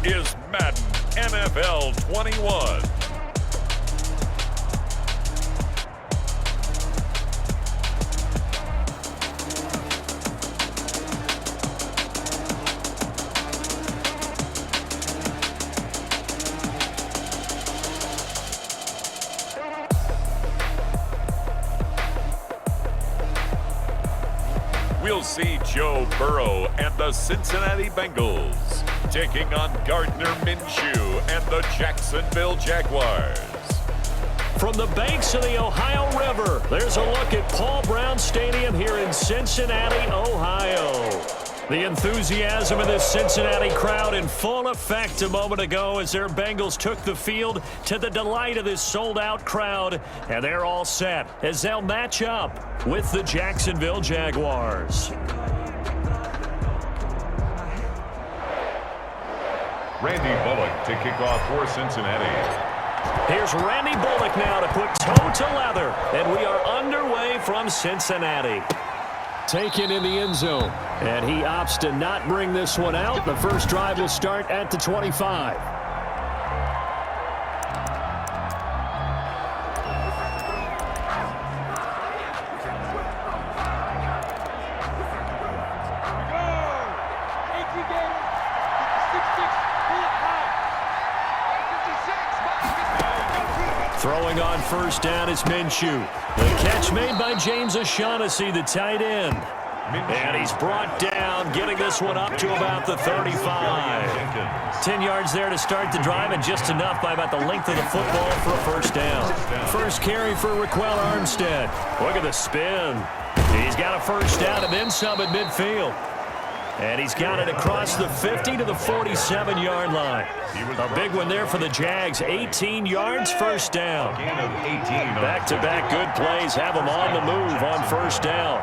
is Madden NFL 21. We'll see Joe Burrow and the Cincinnati Bengals taking on Gardner Minshew and the Jacksonville Jaguars. From the banks of the Ohio River, there's a look at Paul Brown Stadium here in Cincinnati, Ohio. The enthusiasm of this Cincinnati crowd in full effect a moment ago as their Bengals took the field to the delight of this sold-out crowd. And they're all set as they'll match up with the Jacksonville Jaguars. Randy Bullock to kick off for Cincinnati. Here's Randy Bullock now to put toe to leather. And we are underway from Cincinnati. Taken in the end zone. And he opts to not bring this one out. The first drive will start at the 25. Throwing on first down is Minshew. The catch made by James O'Shaughnessy, the tight end. And he's brought down, getting this one up to about the 35. 10 yards there to start the drive, and just enough by about the length of the football for a first down. First carry for Raquel Armstead. Look at the spin. He's got a first down and then some at midfield. And he's got it across the 50 to the 47-yard line. A big one there for the Jags. 18 yards, first down. Back-to-back good plays have them on the move on first down.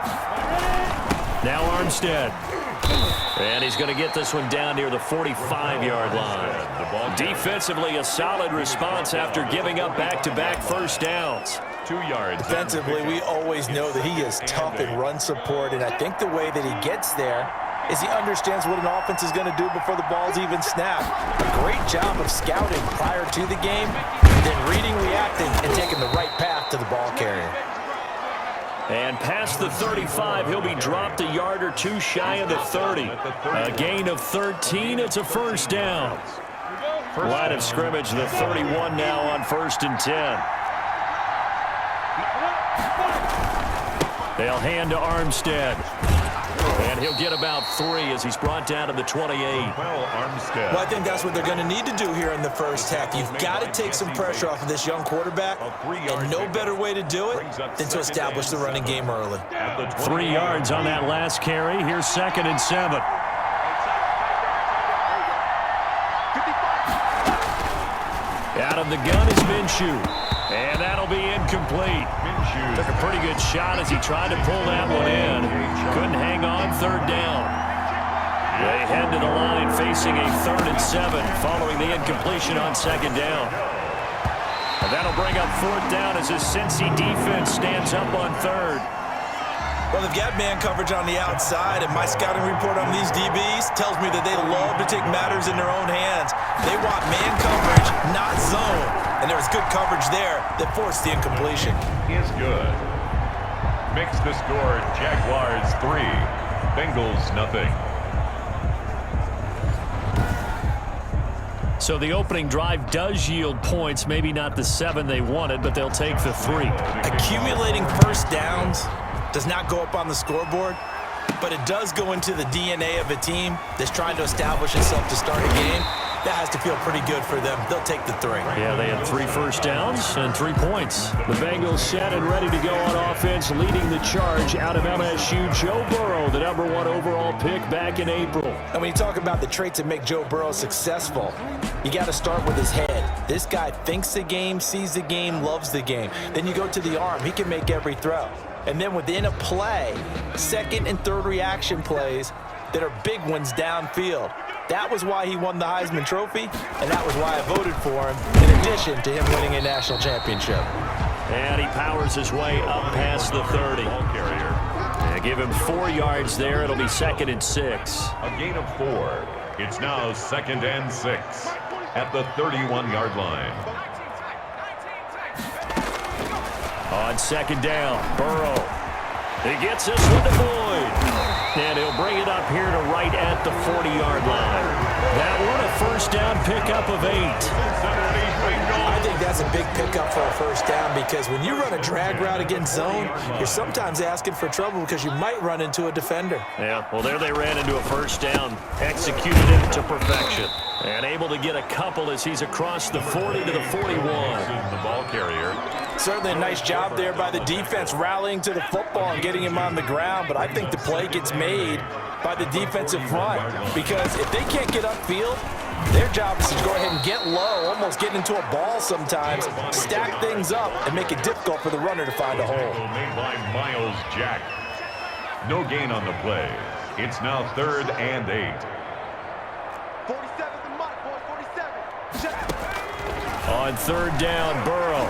Now Armstead. And he's going to get this one down near the 45-yard line. Defensively, a solid response after giving up back-to-back first downs. 2 yards. Defensively, we always know that he is tough in run support, and I think the way that he gets there is he understands what an offense is going to do before the ball's even snapped. A great job of scouting prior to the game, then reading, reacting, and taking the right path to the ball carrier. And past the 35, he'll be dropped a yard or two shy of the 30. A gain of 13, it's a first down. Line of scrimmage, the 31 now on 1st and 10. They'll hand to Armstead. And he'll get about 3 as he's brought down to the 28. Well, I think that's what they're going to need to do here in the first half. You've got to take some pressure off of this young quarterback, and no better way to do it than to establish the running game early. 3 yards on that last carry. Here's 2nd and 7. Out of the gun is Minshew. And that'll be incomplete. Took a pretty good shot as he tried to pull that one in. Couldn't hang on, 3rd down. They head to the line facing a 3rd and 7 following the incompletion on 2nd down. And that'll bring up 4th down as his Cincy defense stands up on 3rd. Well, they've got man coverage on the outside, and my scouting report on these DBs tells me that they love to take matters in their own hands. They want man coverage, not zone. And there was good coverage there that forced the incompletion. Is good. Makes the score Jaguars 3, Bengals 0. So the opening drive does yield points, maybe not the 7 they wanted, but they'll take the 3. Accumulating first downs does not go up on the scoreboard, but it does go into the DNA of a team that's trying to establish itself to start a game. That has to feel pretty good for them. They'll take the 3. Yeah, they had 3 first downs and 3 points. The Bengals set and ready to go on offense, leading the charge out of LSU. Joe Burrow, the #1 overall pick back in April. And when you talk about the traits that make Joe Burrow successful, you got to start with his head. This guy thinks the game, sees the game, loves the game. Then you go to the arm. He can make every throw. And then within a play, 2nd and 3rd reaction plays that are big ones downfield. That was why he won the Heisman Trophy, and that was why I voted for him, in addition to him winning a national championship. And he powers his way up past the 30. Give him 4 yards there. It'll be 2nd and 6. A gain of 4. It's now 2nd and 6 at the 31-yard line. On 2nd down, Burrow. He gets this one to Boyd. And he'll bring it up here to right at the 40-yard line. That one a first down pickup of 8. I think that's a big pickup for a first down because when you run a drag route against zone, you're sometimes asking for trouble because you might run into a defender. Yeah, well, there they ran into a first down, executed it to perfection, and able to get a couple as he's across the 40 to the 41. The ball carrier. Certainly a nice job there by the defense rallying to the football and getting him on the ground, but I think the play gets made by the defensive front because if they can't get upfield, their job is to go ahead and get low, almost get into a ball sometimes, stack things up, and make it difficult for the runner to find a hole. Made by Miles Jack. No gain on the play. It's now 3rd and 8. 47 the mark, boy, 47. On 3rd down, Burrow.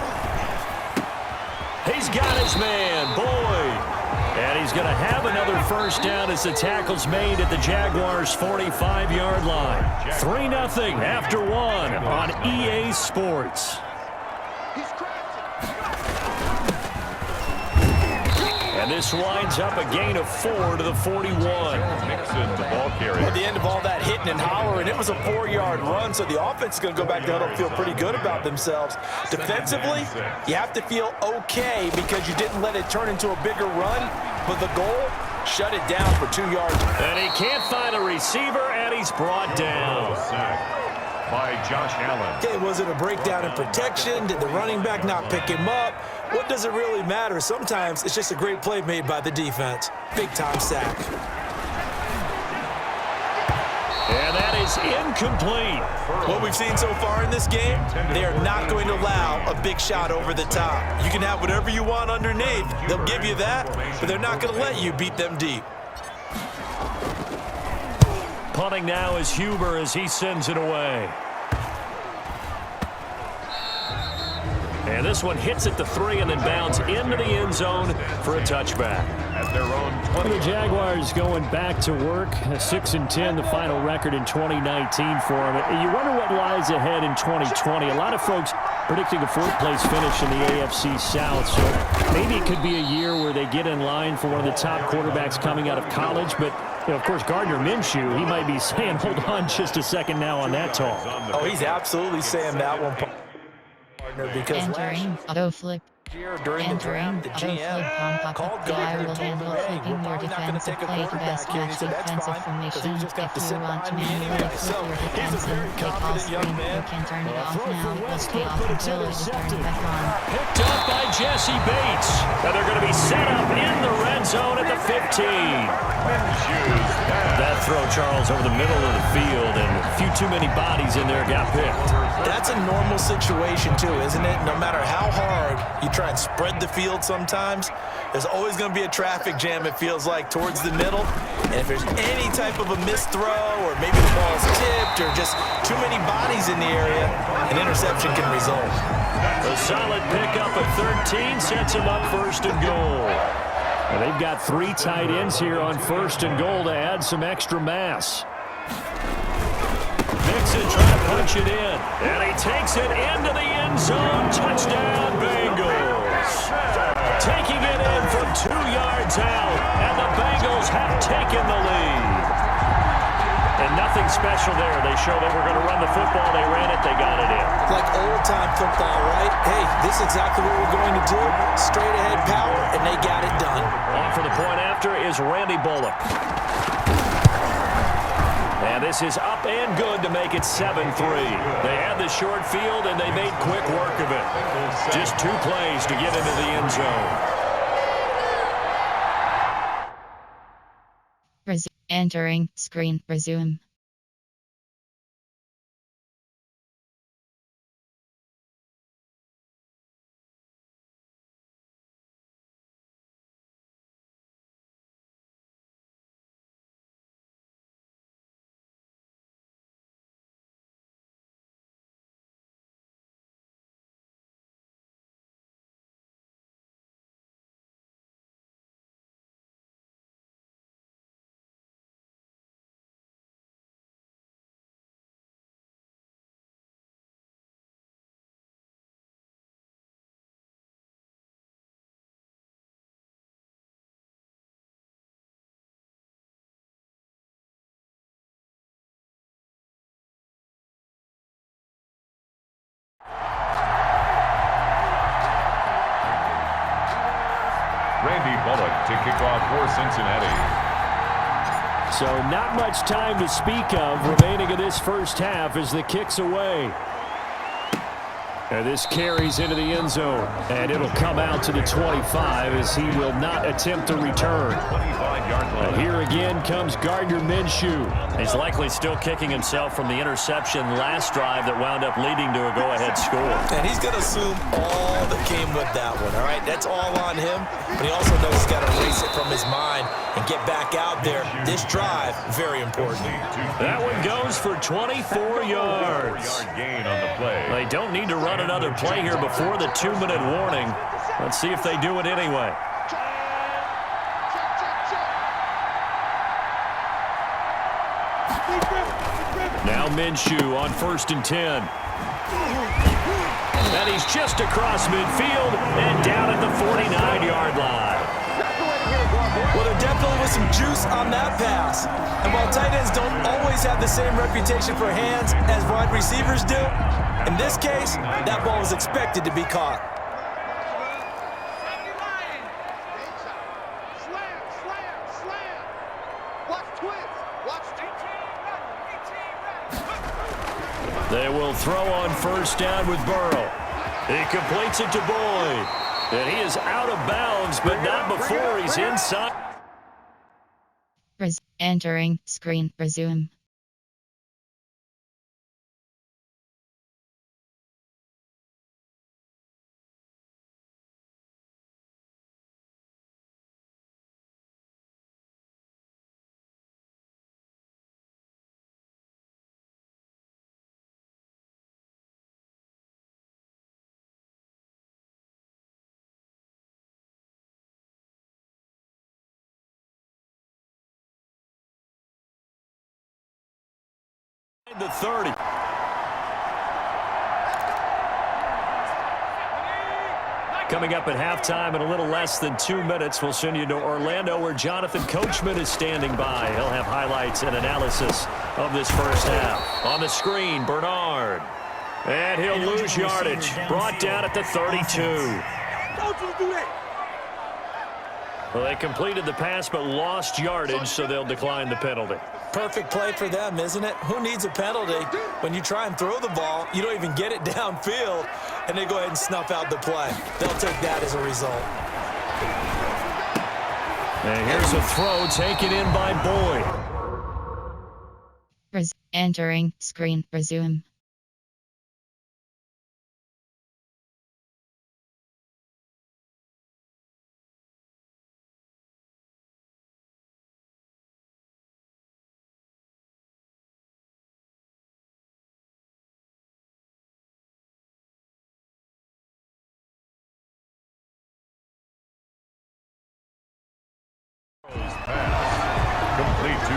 He's got his man, Boyd. And he's going to have another first down as the tackle's made at the Jaguars' 45-yard line. 3-0 after 1 on EA Sports. And this winds up a gain of 4 to the 41. Mixon, the ball carrier. At the end of all that hitting and hollering, it was a 4-yard run, so the offense is going to go back to huddle, feel pretty good about themselves. Defensively, you have to feel okay because you didn't let it turn into a bigger run, but the goal, shut it down for 2 yards. And he can't find a receiver, and he's brought down. Sack by Josh Allen. Okay, was it a breakdown in protection? Did the running back not pick him up? What does it really matter? Sometimes it's just a great play made by the defense. Big-time sack. And that is incomplete. What we've seen so far in this game, they are not going to allow a big shot over the top. You can have whatever you want underneath. They'll give you that, but they're not going to let you beat them deep. Punting now is Huber as he sends it away. And this one hits at the 3 and then bounds into the end zone for a touchback. At their own 20. The Jaguars going back to work, 6-10, the final record in 2019 for them. You wonder what lies ahead in 2020. A lot of folks predicting a 4th-place finish in the AFC South, so maybe it could be a year where they get in line for one of the top quarterbacks coming out of college, but you know, of course, Gardner Minshew, he might be saying, hold on just a second now on that talk. Oh, he's absolutely saying that one. Because Entering auto flip. during the draft, the GM called the eye Gardner will and told him, handle hey, flipping we're your probably not going to defensive take a play to quarterback best here. And he match said, that's defensive fine, formation. because he just got If to you sit want to behind me manually anyway. flip So your he's a defensive very play call confident young screen, man. you can turn it off Throw now, for plus stay Westbrook, off but it's until it's turned intercepted. back on. Picked up by Jesse Bates. And they're going to be set up in the red zone at the 15. That throw, Charles, over the middle of the field, and a few too many bodies in there got picked. That's a normal situation, too, isn't it? No matter how hard you try and spread the field sometimes, there's always going to be a traffic jam, it feels like, towards the middle. And if there's any type of a missed throw or maybe the ball's tipped or just too many bodies in the area, an interception can result. A solid pickup at 13 sets him up 1st and goal. And they've got 3 tight ends here on 1st and goal to add some extra mass. Mixon trying to punch it in. And he takes it into the end zone. Touchdown, Bengals. Taking it in from 2 yards out. And the Bengals have taken the lead. And nothing special there. They show they were going to run the football. They ran it. They got it in. Like old-time football, right? Hey, this is exactly what we're going to do. Straight-ahead power, and they got it done. On for the point after is Randy Bullock. And this is up and good to make it 7-3. They had the short field, and they made quick work of it. Just 2 plays to get into the end zone. Entering screen resume. to kick off for Cincinnati. So not much time to speak of remaining in this first half as the kick's away. And this carries into the end zone. And it'll come out to the 25 as he will not attempt to return. 25-yard line. And here again comes Gardner Minshew. He's likely still kicking himself from the interception last drive that wound up leading to a go-ahead score. And he's going to assume all that came with that one, all right? That's all on him. But he also knows he's got to erase it from his mind and get back out there. This drive, very important. That one goes for 24 yards. 4-yard gain on the play. They don't need to run another play here before the 2-minute warning. Let's see if they do it anyway. Now Minshew on 1st and 10. And he's just across midfield and down at the 49-yard line. Well, there definitely was some juice on that pass. And while tight ends don't always have the same reputation for hands as wide receivers do, in this case, that ball was expected to be caught. They will throw on 1st down with Burrow. He completes it to Boyd. And he is out of bounds, but not before he's inside. Entering screen. Resume. The 30. Coming up at halftime in a little less than 2 minutes, we'll send you to Orlando where Jonathan Coachman is standing by. He'll have highlights and analysis of this first half. On the screen, Bernard. And he'll lose yardage. Brought down at the 32. Well, they completed the pass but lost yardage, so they'll decline the penalty. Perfect play for them, isn't it? Who needs a penalty? When you try and throw the ball, you don't even get it downfield, and they go ahead and snuff out the play. They'll take that as a result. And here's a throw taken in by Boyd. Entering screen. Resume.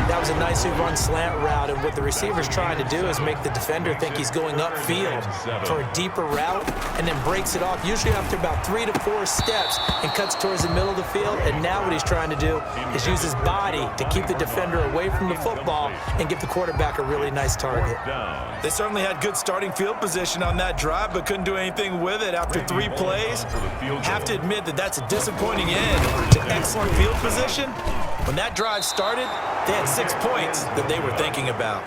That was a nicely run slant route, and what the receiver's trying to do is make the defender think he's going upfield for a deeper route and then breaks it off, usually after about 3 to 4 steps, and cuts towards the middle of the field. And now what he's trying to do is use his body to keep the defender away from the football and give the quarterback a really nice target. They certainly had good starting field position on that drive, but couldn't do anything with it after 3 plays. Have to admit that that's a disappointing end to excellent field position. When that drive started, they had 6 points that they were thinking about.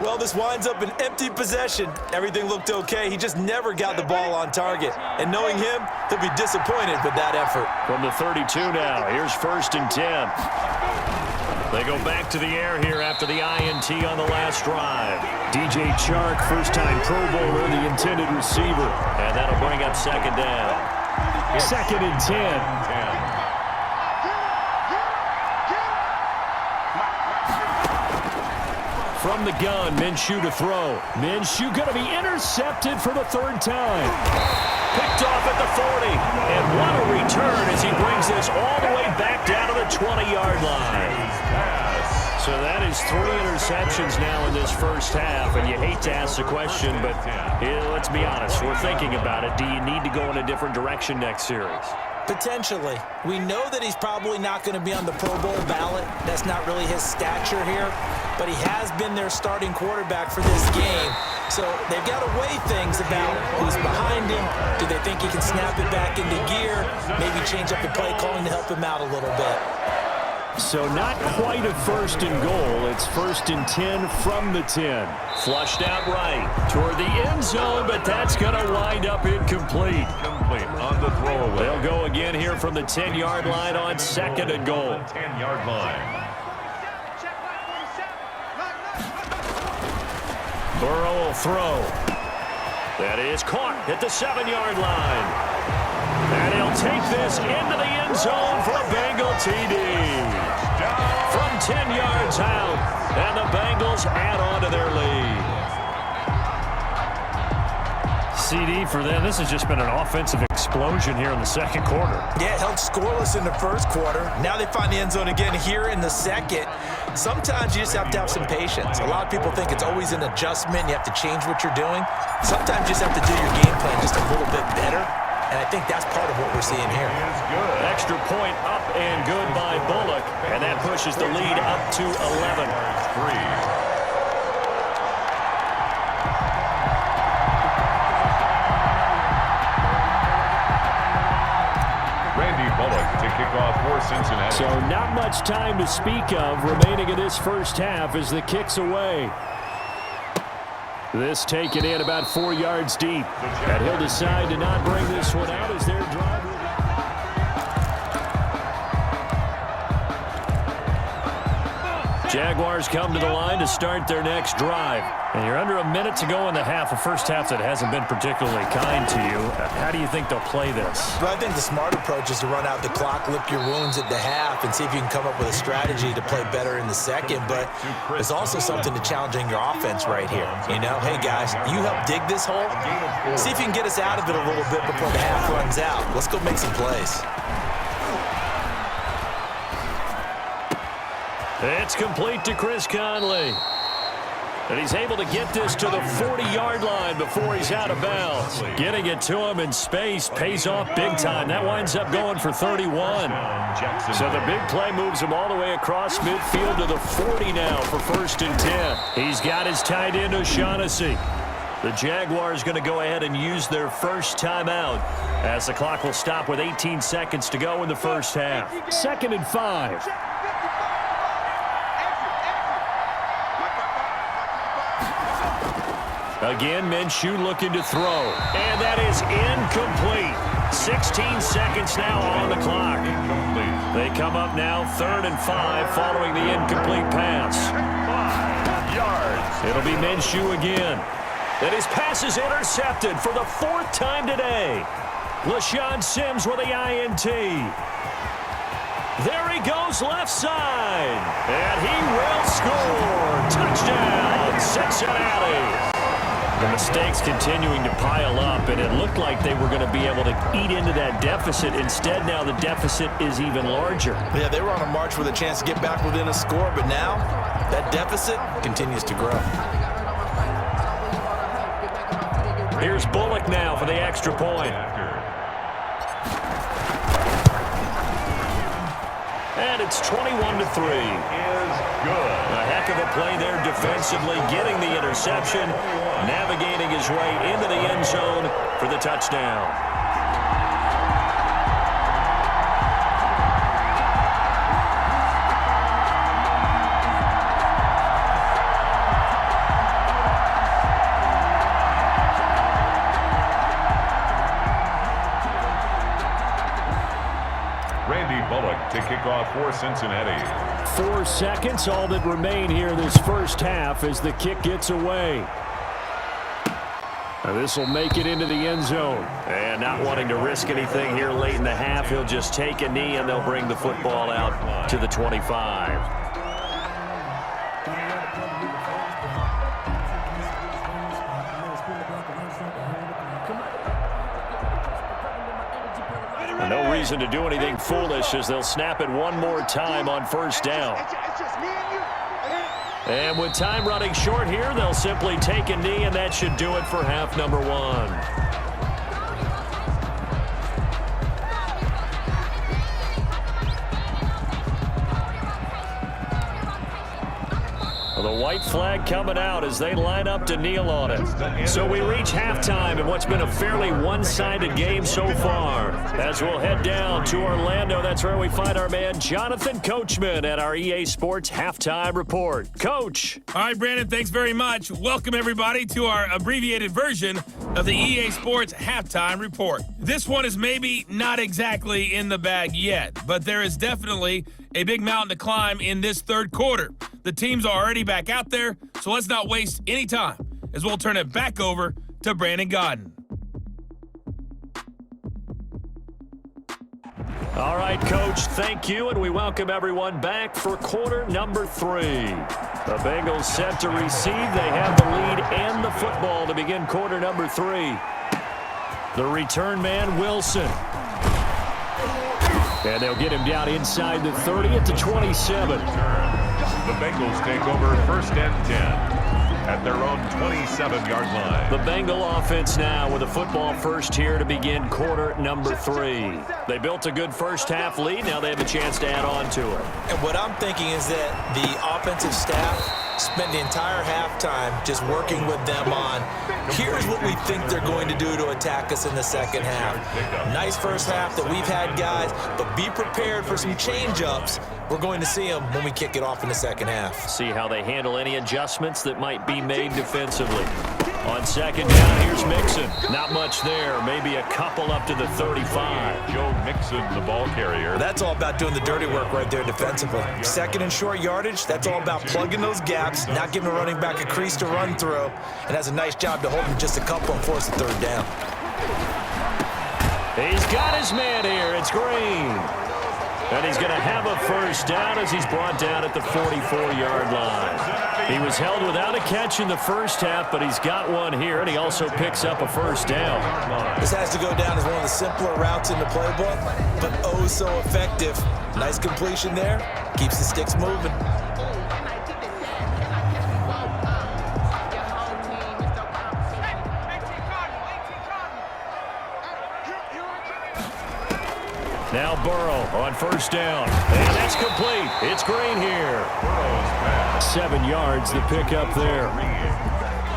Well, this winds up an empty possession. Everything looked okay. He just never got the ball on target. And knowing him, he'll be disappointed with that effort. From the 32 now, here's 1st and 10. They go back to the air here after the INT on the last drive. DJ Chark, first-time Pro Bowler, the intended receiver. And that'll bring up 2nd down. 2nd and 10. From the gun, Minshew to throw. Minshew going to be intercepted for the 3rd time. Picked off at the 40. And what a return as he brings this all the way back down to the 20-yard line. So that is 3 interceptions now in this first half. And you hate to ask the question, but let's be honest. We're thinking about it. Do you need to go in a different direction next series? Potentially. We know that he's probably not going to be on the Pro Bowl ballot. That's not really his stature here. But he has been their starting quarterback for this game. So they've got to weigh things about who's behind him. Do they think he can snap it back into gear? Maybe change up the play calling to help him out a little bit. So not quite a 1st and goal. It's 1st and 10 from the 10. Flushed out right toward the end zone, but that's going to wind up incomplete. Complete on the throwaway. They'll go again here from the 10-yard line on 2nd and goal. 10-yard line. Burrow will throw. That is caught at the 7-yard line. And he'll take this into the end zone for a Bengal TD. From 10 yards out, and the Bengals add on to their lead. CD for them. This has just been an offensive explosion here in the 2nd quarter. Yeah, held scoreless in the 1st quarter. Now they find the end zone again here in the 2nd. Sometimes you just have to have some patience. A lot of people think it's always an adjustment. You have to change what you're doing. Sometimes you just have to do your game plan just a little bit better. And I think that's part of what we're seeing here. Extra point up and good by Bullock. And that pushes the lead up to 11. Randy Bullock to kick off for Cincinnati. So not much time to speak of remaining in this 1st half as the kick's away. This taken in about 4 yards deep. And he'll decide to not bring this one out as their drive. Jaguars come to the line to start their next drive. And you're under a minute to go in the half, a 1st half that hasn't been particularly kind to you. How do you think they'll play this? Well, I think the smart approach is to run out the clock, lick your wounds at the half, and see if you can come up with a strategy to play better in the 2nd. But there's also something to challenging your offense right here. You know, hey, guys, you help dig this hole. See if you can get us out of it a little bit before the half runs out. Let's go make some plays. It's complete to Chris Conley. And he's able to get this to the 40-yard line before he's out of bounds. Getting it to him in space pays off big time. That winds up going for 31. So the big play moves him all the way across midfield to the 40 now for 1st and 10. He's got his tight end O'Shaughnessy. The Jaguars going to go ahead and use their first timeout as the clock will stop with 18 seconds to go in the 1st half. 2nd and 5. Again, Minshew looking to throw. And that is incomplete. 16 seconds now on the clock. They come up now 3rd and 5 following the incomplete pass. 5 yards. It'll be Minshew again. And his pass is intercepted for the 4th time today. LaShawn Sims with the INT. There he goes left side. And he will score. Touchdown, Cincinnati. The mistakes continuing to pile up, and it looked like they were going to be able to eat into that deficit. Instead, now the deficit is even larger. Yeah, they were on a march with a chance to get back within a score, but now that deficit continues to grow. Here's Bullock now for the extra point. And it's 21-3. A heck of a play there defensively, getting the interception, navigating his way into the end zone for the touchdown. Randy Bullock to kick off for Cincinnati. 4 seconds, all that remain here this 1st half as the kick gets away. Now this will make it into the end zone. And not wanting to risk anything here late in the half, he'll just take a knee and they'll bring the football out to the 25. No reason to do anything foolish as they'll snap it one more time on 1st down. And with time running short here, they'll simply take a knee, and that should do it for half number 1. Well, the white flag coming out as they line up to kneel on it. So we reach halftime in what's been a fairly one-sided game so far. As we'll head down to Orlando, that's where we find our man Jonathan Coachman at our EA Sports Halftime Report. Coach. All right, Brandon, thanks very much. Welcome, everybody, to our abbreviated version of the EA Sports Halftime Report. This one is maybe not exactly in the bag yet, but there is definitely a big mountain to climb in this third quarter. The teams are already back out there, so let's not waste any time as we'll turn it back over to Brandon Godden. All right, Coach, thank you, and we welcome everyone back for quarter number 3. The Bengals set to receive. They have the lead and the football to begin quarter number 3. The return man, Wilson. And they'll get him down inside the 30 at the 27. The Bengals take over first and 10 at their own 27-yard line. The Bengal offense now with a football first here to begin quarter number 3. They built a good first half lead. Now they have a chance to add on to it. And what I'm thinking is that the offensive staff spent the entire halftime just working with them on, here's what we think they're going to do to attack us in the second half. Nice first half that we've had, guys, but be prepared for some change-ups. We're going to see them when we kick it off in the second half. See how they handle any adjustments that might be made defensively. On second down, here's Mixon. Not much there. Maybe a couple up to the 35. Joe Mixon, the ball carrier. That's all about doing the dirty work right there defensively. Second and short yardage, that's all about plugging those gaps, not giving a running back a crease to run through, and has a nice job to hold him just a couple and force the third down. He's got his man here. It's Green. And he's going to have a first down as he's brought down at the 44-yard line. He was held without a catch in the first half, but he's got one here, and he also picks up a first down. This has to go down as one of the simpler routes in the playbook, but oh so effective. Nice completion there. Keeps the sticks moving. Now Burrow on first down. And that's complete. It's Green here. 7 yards, the pickup there.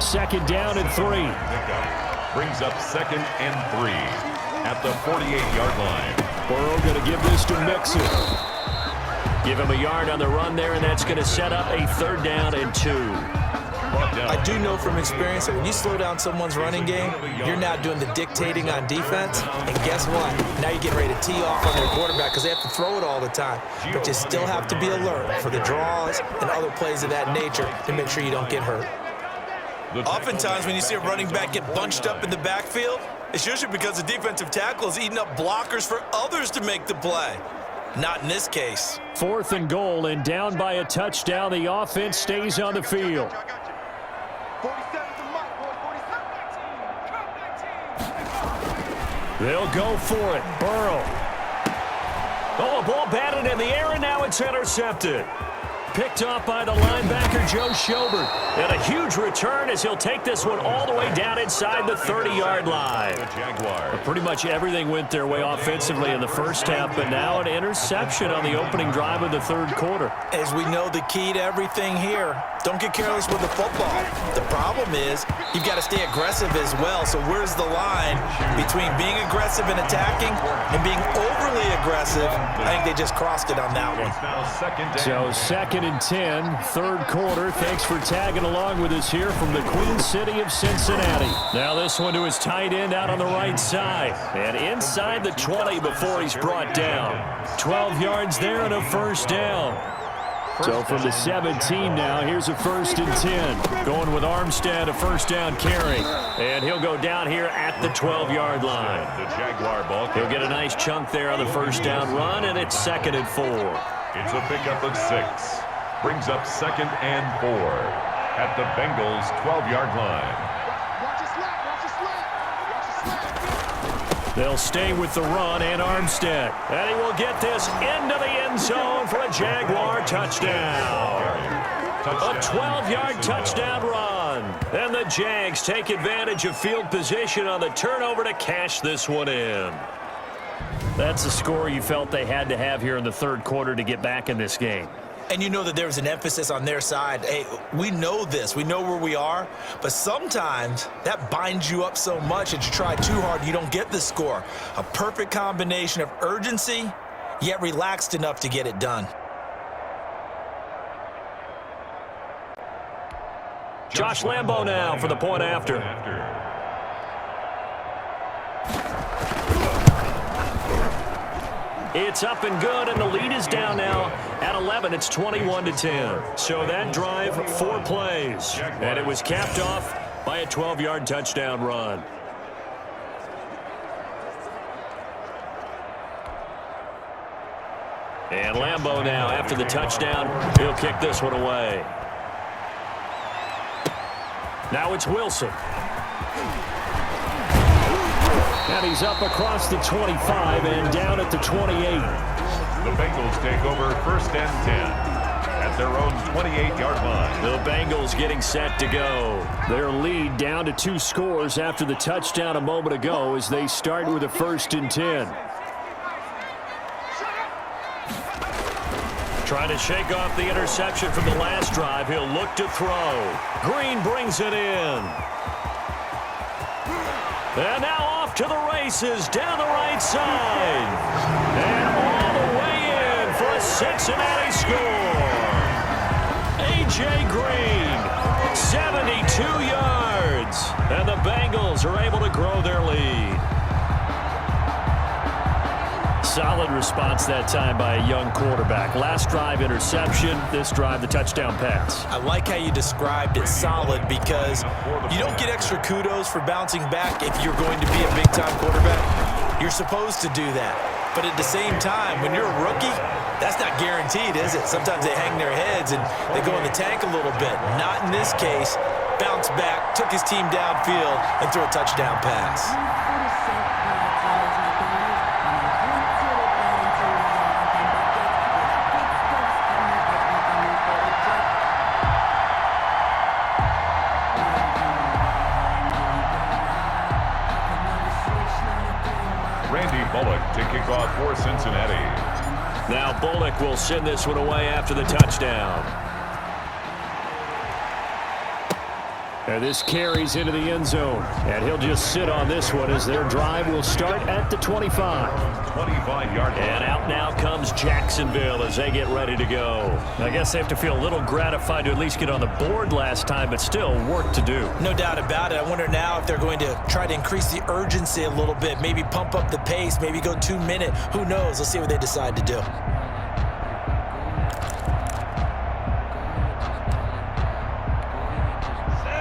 Second down and 3. Brings up second and 3 at the 48-yard line. Burrow going to give this to Mixon. Give him a yard on the run there, and that's going to set up a third down and 2. I do know from experience that when you slow down someone's running game, you're not doing the dictating on defense. And guess what? Now you're getting ready to tee off on their quarterback because they have to throw it all the time. But you still have to be alert for the draws and other plays of that nature to make sure you don't get hurt. Oftentimes when you see a running back get bunched up in the backfield, it's usually because the defensive tackle is eating up blockers for others to make the play. Not in this case. 4th and goal, and down by a touchdown. The offense stays on the field. They'll go for it. Burrow. Oh, a ball batted in the air, and now it's intercepted. Picked off by the linebacker, Joe Schobert. And a huge return as he'll take this one all the way down inside the 30-yard line. Pretty much everything went their way offensively in the first half, but now an interception on the opening drive of the third quarter. As we know, the key to everything here, don't get careless with the football. The problem is you've got to stay aggressive as well. So where's the line between being aggressive and attacking and being overly aggressive? I think they just crossed it on that one. So second and 10, third quarter. Thanks for tagging along with us here from the Queen City of Cincinnati. Now this one to his tight end out on the right side. And inside the 20 before he's brought down. 12 yards there and a first down. So from the 17 now, here's a first and 10. Going with Armstead, a first down carry. And he'll go down here at the 12-yard line. The Jaguar ball. He'll get a nice chunk there on the first down run, and it's second and 4. It's a pickup of 6. Brings up second and 4 at the Bengals' 12-yard line. They'll stay with the run and Armstead. And he will get this into the end zone for a Jaguar touchdown. A 12-yard touchdown run. And the Jags take advantage of field position on the turnover to cash this one in. That's a score you felt they had to have here in the third quarter to get back in this game. And you know that there was an emphasis on their side. Hey, we know this. We know where we are. But sometimes that binds you up so much that you try too hard, you don't get the score. A perfect combination of urgency, yet relaxed enough to get it done. Josh Lambo now for the point after. It's up and good, and the lead is down now at 11. It's 21-10. So that drive, 4 plays. And it was capped off by a 12-yard touchdown run. And Lambo now, after the touchdown, he'll kick this one away. Now it's Wilson. And he's up across the 25 and down at the 28. The Bengals take over 1st and 10 at their own 28-yard line. The Bengals getting set to go. Their lead down to 2 scores after the touchdown a moment ago as they start with a 1st and 10. Trying to shake off the interception from the last drive. He'll look to throw. Green brings it in. And now off to the races down the right side. And all the way in for a Cincinnati score. A.J. Green, 72 yards. And the Bengals are able to grow their lead. Solid response that time by a young quarterback. Last drive, interception. This drive, the touchdown pass. I like how you described it solid because you don't get extra kudos for bouncing back if you're going to be a big-time quarterback. You're supposed to do that. But at the same time, when you're a rookie, that's not guaranteed, is it? Sometimes they hang their heads and they go in the tank a little bit. Not in this case. Bounce back, took his team downfield, and threw a touchdown pass. To kick off for Cincinnati. Now Bullock will send this one away after the touchdown. And this carries into the end zone. And he'll just sit on this one as their drive will start at the 25. 25-yard line. And out now comes Jacksonville as they get ready to go. I guess they have to feel a little gratified to at least get on the board last time, but still work to do. No doubt about it. I wonder now if they're going to try to increase the urgency a little bit, maybe pump up the pace, maybe go 2-minute. Who knows? Let's see what they decide to do.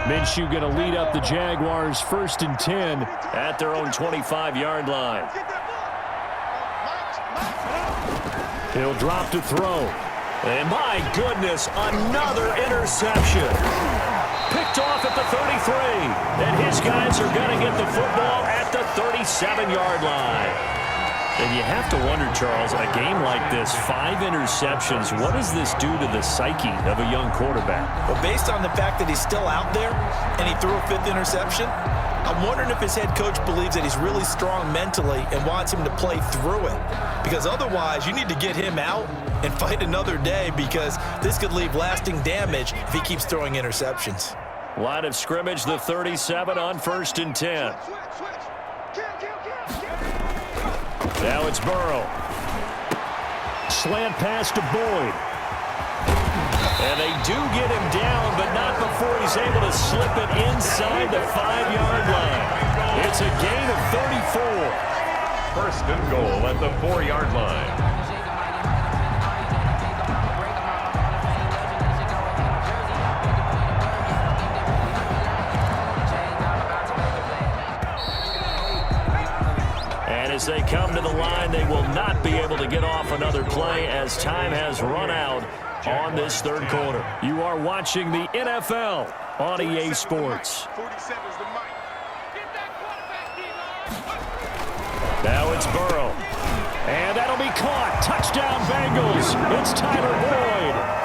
Minshew going to lead up the Jaguars 1st and 10 at their own 25-yard line. He'll drop to throw. And my goodness, another interception. Picked off at the 33. And his guys are going to get the football at the 37-yard line. And you have to wonder, Charles, a game like this, 5 interceptions, what does this do to the psyche of a young quarterback? Well, based on the fact that he's still out there and he threw a 5th interception, I'm wondering if his head coach believes that he's really strong mentally and wants him to play through it. Because otherwise, you need to get him out and fight another day because this could leave lasting damage if he keeps throwing interceptions. Line of scrimmage, the 37 on 1st and 10. Now it's Burrow. Slant pass to Boyd. And they do get him down, but not before he's able to slip it inside the 5-yard line. It's a gain of 34. 1st and goal at the 4-yard line. As they come to the line, they will not be able to get off another play as time has run out on this 3rd quarter. You are watching the NFL on EA Sports. Now it's Burrow. And that'll be caught. Touchdown Bengals. It's Tyler Boyd.